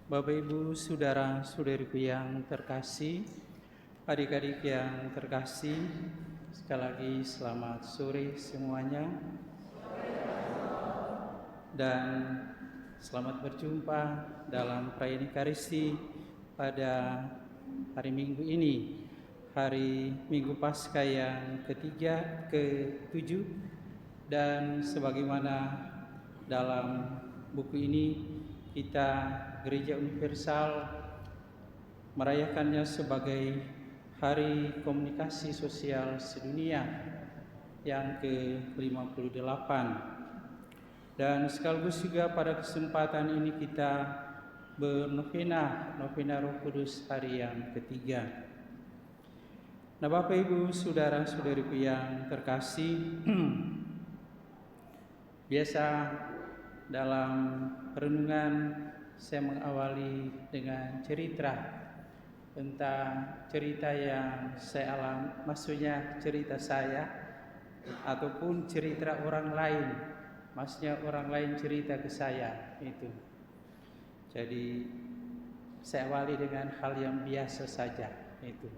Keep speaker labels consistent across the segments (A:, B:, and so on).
A: Bapak Ibu, saudara-saudariku yang terkasih, adik-adik yang terkasih, sekali lagi selamat sore semuanya dan selamat berjumpa dalam perayaan Ekaristi pada hari Minggu ini, hari Minggu Paskah yang ke-7, dan sebagaimana dalam buku ini kita Gereja Universal merayakannya sebagai Hari Komunikasi Sosial Sedunia yang ke-58. Dan sekaligus juga pada kesempatan ini kita bernovena Roh Kudus hari yang ketiga. Nah, Bapak Ibu, saudara-saudariku yang terkasih, biasa dalam renungan saya mengawali dengan cerita tentang cerita yang saya alami, maksudnya cerita saya ataupun cerita orang lain, maksudnya orang lain cerita ke saya itu. Jadi saya awali dengan hal yang biasa saja itu,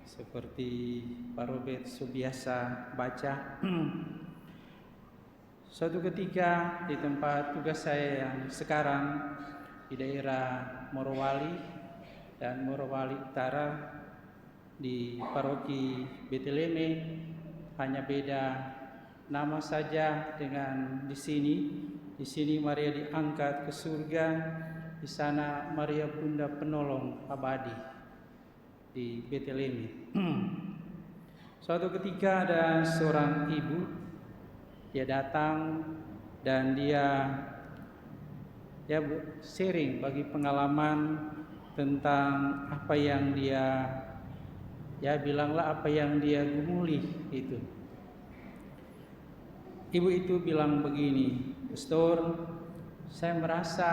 A: seperti Pak Robert biasa baca. Suatu ketika di tempat tugas saya yang sekarang di daerah Morowali dan Morowali Utara di paroki Beteleme, hanya beda nama saja dengan di sini. Di sini Maria diangkat ke surga, di sana Maria Bunda Penolong abadi di Beteleme. Suatu ketika ada seorang ibu, dia datang dan dia sharing bagi pengalaman tentang apa yang dia bilanglah apa yang dia gumuli itu. Ibu itu bilang begini, "Pastor, saya merasa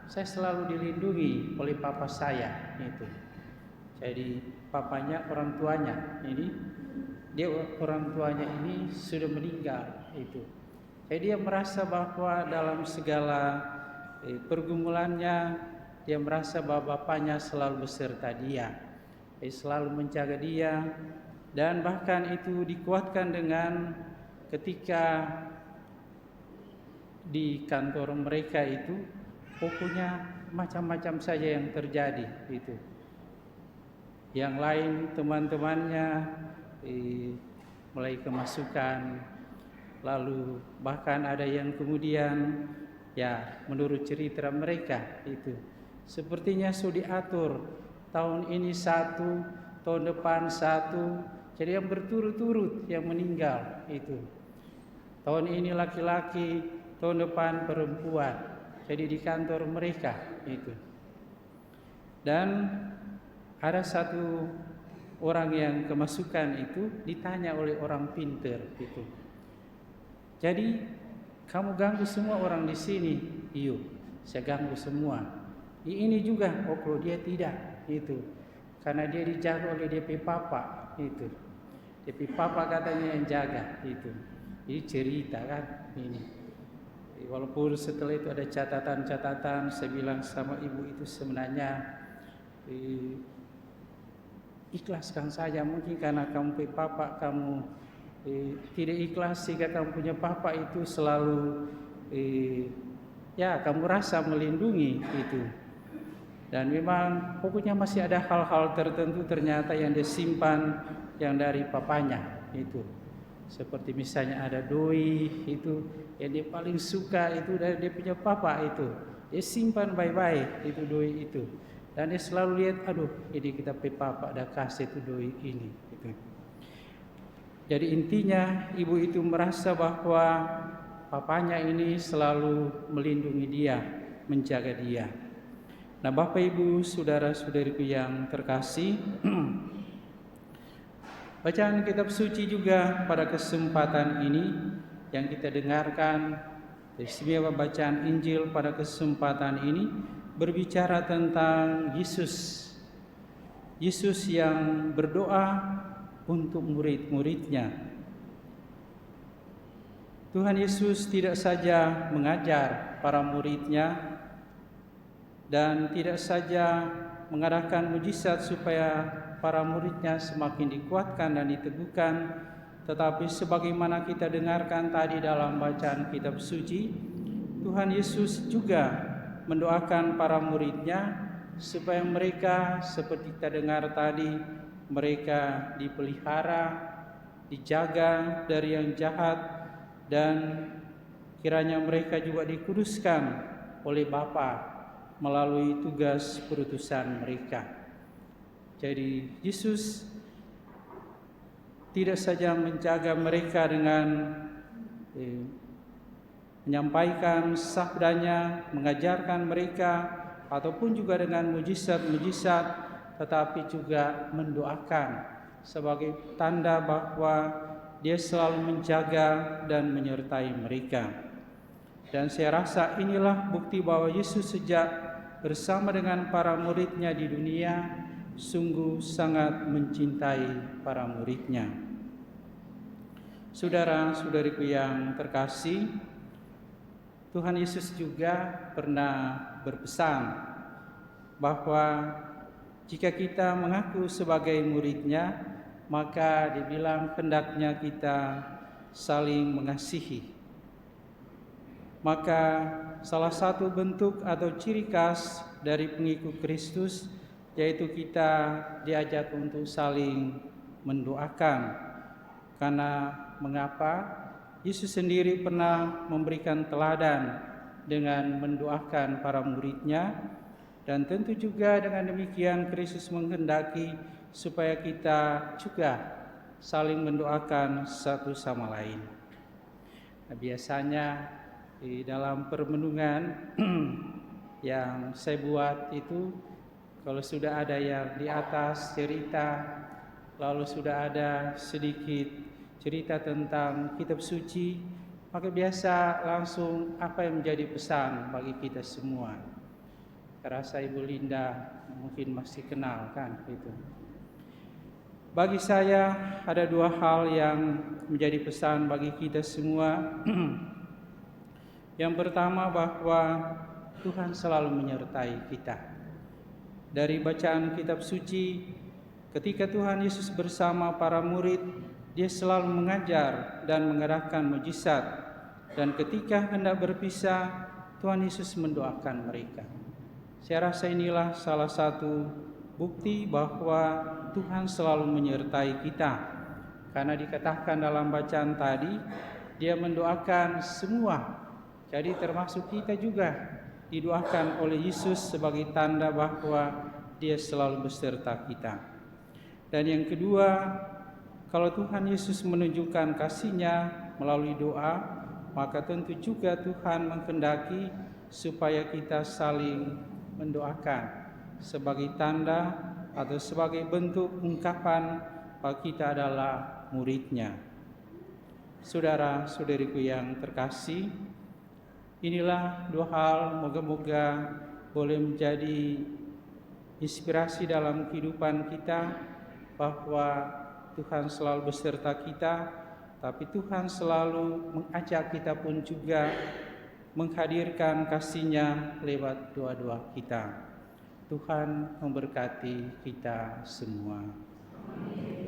A: saya selalu dilindungi oleh papa saya itu." Jadi papanya, orang tuanya orang tuanya ini sudah meninggal itu. Jadi dia merasa bahwa dalam segala pergumulannya, dia merasa bahwa bapaknya selalu beserta dia, selalu menjaga dia, dan bahkan itu dikuatkan dengan ketika di kantor mereka itu pokoknya macam-macam saja yang terjadi itu. Yang lain teman-temannya mulai kemasukan, lalu bahkan ada yang kemudian menurut cerita mereka itu sepertinya sudah diatur tahun ini satu, tahun depan satu, jadi yang berturut-turut yang meninggal itu. Tahun ini laki-laki, tahun depan perempuan, jadi di kantor mereka itu. Dan ada satu orang yang kemasukan itu ditanya oleh orang pintar itu, "Jadi kamu ganggu semua orang di sini?" "Iyo, saya ganggu semua." "Ini juga?" "Oh, kalau dia tidak itu, karena dia dijaga oleh DP papa itu. DP papa katanya yang jaga itu." Ini cerita kan ini. Walaupun setelah itu ada catatan-catatan, saya bilang sama ibu itu sebenarnya ikhlaskan saja, mungkin karena kamu punya papa, kamu tidak ikhlas sehingga kamu punya papa itu selalu kamu rasa melindungi itu. Dan memang pokoknya masih ada hal-hal tertentu ternyata yang disimpan yang dari papanya itu. Seperti misalnya ada doi itu yang dia paling suka itu dari dia punya papa itu, dia simpan baik-baik itu doi itu. Dan dia selalu lihat, aduh ini kita papa dah kasih itu doi ini gitu. Jadi intinya ibu itu merasa bahwa papanya ini selalu melindungi dia, menjaga dia. Nah, Bapak Ibu, saudara-saudariku yang terkasih, bacaan kitab suci juga pada kesempatan ini yang kita dengarkan, istimewa bacaan Injil pada kesempatan ini berbicara tentang Yesus yang berdoa untuk murid-muridnya. Tuhan Yesus tidak saja mengajar para muridnya, dan tidak saja mengadakan mujizat supaya para muridnya semakin dikuatkan dan diteguhkan, tetapi sebagaimana kita dengarkan tadi dalam bacaan kitab suci, Tuhan Yesus juga mendoakan para muridnya supaya mereka, seperti kita dengar tadi, mereka dipelihara, dijaga dari yang jahat, dan kiranya mereka juga dikuduskan oleh Bapa melalui tugas perutusan mereka. Jadi Yesus tidak saja menjaga mereka dengan menyampaikan sabdanya, mengajarkan mereka, ataupun juga dengan mujizat-mujizat, tetapi juga mendoakan sebagai tanda bahwa Dia selalu menjaga dan menyertai mereka. Dan saya rasa inilah bukti bahwa Yesus sejak bersama dengan para muridnya di dunia sungguh sangat mencintai para muridnya. Saudara-saudariku yang terkasih, Tuhan Yesus juga pernah berpesan bahwa jika kita mengaku sebagai muridnya, maka dibilang hendaknya kita saling mengasihi. Maka salah satu bentuk atau ciri khas dari pengikut Kristus yaitu kita diajak untuk saling mendoakan. Karena mengapa? Yesus sendiri pernah memberikan teladan dengan mendoakan para muridnya, dan tentu juga dengan demikian Kristus menghendaki supaya kita juga saling mendoakan satu sama lain. Nah, biasanya di dalam permenungan yang saya buat itu, kalau sudah ada yang di atas cerita, lalu sudah ada sedikit cerita tentang kitab suci, maka biasa langsung apa yang menjadi pesan bagi kita semua. Rasa Ibu Linda mungkin masih kenal kan itu. Bagi saya ada dua hal yang menjadi pesan bagi kita semua. Yang pertama, bahwa Tuhan selalu menyertai kita. Dari bacaan kitab suci, ketika Tuhan Yesus bersama para murid, Dia selalu mengajar dan mengadakan mujizat. Dan ketika hendak berpisah, Tuhan Yesus mendoakan mereka. Saya rasa inilah salah satu bukti bahwa Tuhan selalu menyertai kita. Karena dikatakan dalam bacaan tadi, Dia mendoakan semua. Jadi termasuk kita juga didoakan oleh Yesus sebagai tanda bahwa Dia selalu beserta kita. Dan yang kedua, kalau Tuhan Yesus menunjukkan kasih-Nya melalui doa, maka tentu juga Tuhan menghendaki supaya kita saling mendoakan sebagai tanda atau sebagai bentuk ungkapan bahwa kita adalah murid-Nya. Saudara-saudariku yang terkasih, inilah dua hal moga-moga boleh menjadi inspirasi dalam kehidupan kita, bahwa Tuhan selalu beserta kita, tapi Tuhan selalu mengajak kita pun juga menghadirkan kasih-Nya lewat doa-doa kita. Tuhan memberkati kita semua. Amin.